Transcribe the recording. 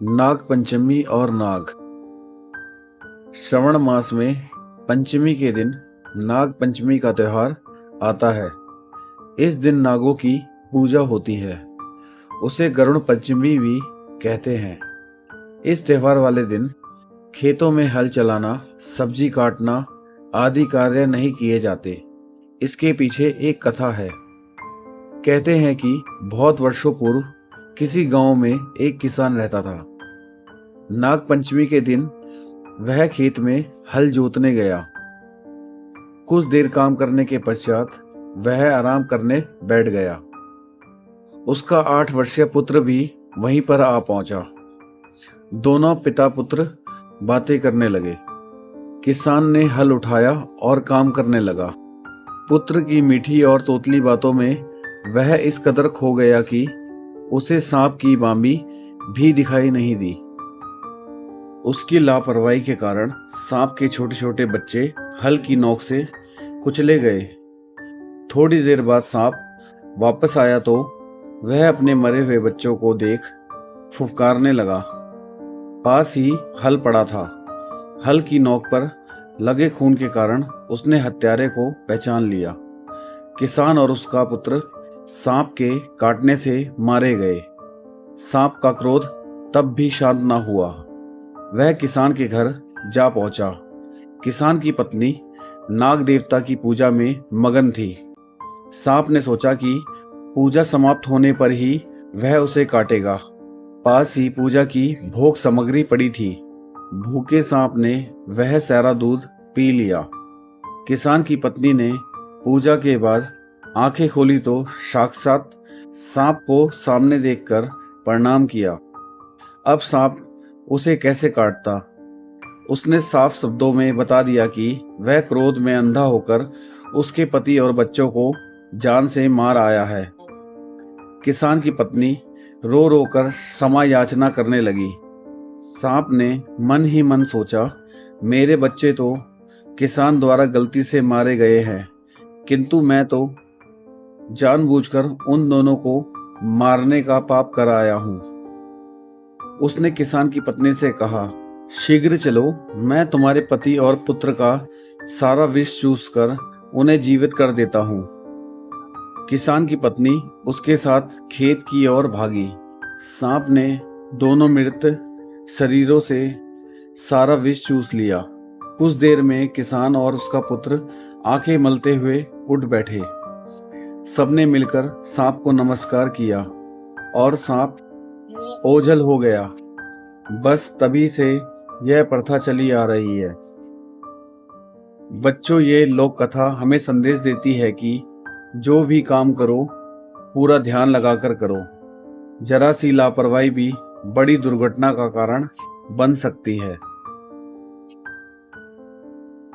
नाग पंचमी और नाग। श्रवण मास में पंचमी के दिन नाग पंचमी का त्योहार आता है। इस दिन नागों की पूजा होती है। उसे गरुड़ पंचमी भी कहते हैं। इस त्योहार वाले दिन खेतों में हल चलाना, सब्जी काटना आदि कार्य नहीं किए जाते। इसके पीछे एक कथा है। कहते हैं कि बहुत वर्षों पूर्व किसी गांव में एक किसान रहता था। नाग पंचमी के दिन वह खेत में हल जोतने गया। कुछ देर काम करने के पश्चात वह आराम करने बैठ गया। उसका 8 वर्षीय पुत्र भी वहीं पर आ पहुंचा। दोनों पिता पुत्र बातें करने लगे। किसान ने हल उठाया और काम करने लगा। पुत्र की मीठी और तोतली बातों में वह इस कदर खो गया कि उसे सांप की बामी भी दिखाई नहीं दी। उसकी लापरवाही के कारण सांप के छोटे छोटे बच्चे हल की नोक से कुचले गए। थोड़ी देर बाद सांप वापस आया तो वह अपने मरे हुए बच्चों को देख फुफकारने लगा। पास ही हल पड़ा था। हल की नोक पर लगे खून के कारण उसने हत्यारे को पहचान लिया। किसान और उसका पुत्र सांप के काटने से मारे गए। सांप का क्रोध तब भी शांत न हुआ। वह किसान के घर जा पहुंचा। किसान की पत्नी नाग देवता की पूजा में मगन थी। सांप ने सोचा कि पूजा समाप्त होने पर ही वह उसे काटेगा। पास ही पूजा की भोग सामग्री पड़ी थी। भूखे सांप ने वह सारा दूध पी लिया। किसान की पत्नी ने पूजा के बाद आंखें खोली तो साक्षात सांप को सामने देखकर प्रणाम किया। अब सांप उसे कैसे काटता? उसने साफ शब्दों में बता दिया कि वह क्रोध में अंधा होकर उसके पति और बच्चों को जान से मार आया है। किसान की पत्नी रो रो कर क्षमा याचना करने लगी। सांप ने मन ही मन सोचा, मेरे बच्चे तो किसान द्वारा गलती से मारे गए हैं, किंतु मैं तो जानबूझकर उन दोनों को मारने का पाप कर आया हूं। उसने किसान की पत्नी से कहा, शीघ्र चलो, मैं तुम्हारे पति और पुत्र का सारा विष चूस कर उन्हें जीवित कर देता हूं। किसान की पत्नी उसके साथ खेत की ओर भागी। सांप ने दोनों मृत शरीरों से सारा विष चूस लिया। कुछ देर में किसान और उसका पुत्र आंखें मलते हुए उठ बैठे। सबने मिलकर सांप को नमस्कार किया और सांप ओझल हो गया। बस तभी से यह प्रथा चली आ रही है। बच्चों, ये लोक कथा हमें संदेश देती है कि जो भी काम करो पूरा ध्यान लगाकर करो। जरा सी लापरवाही भी बड़ी दुर्घटना का कारण बन सकती है।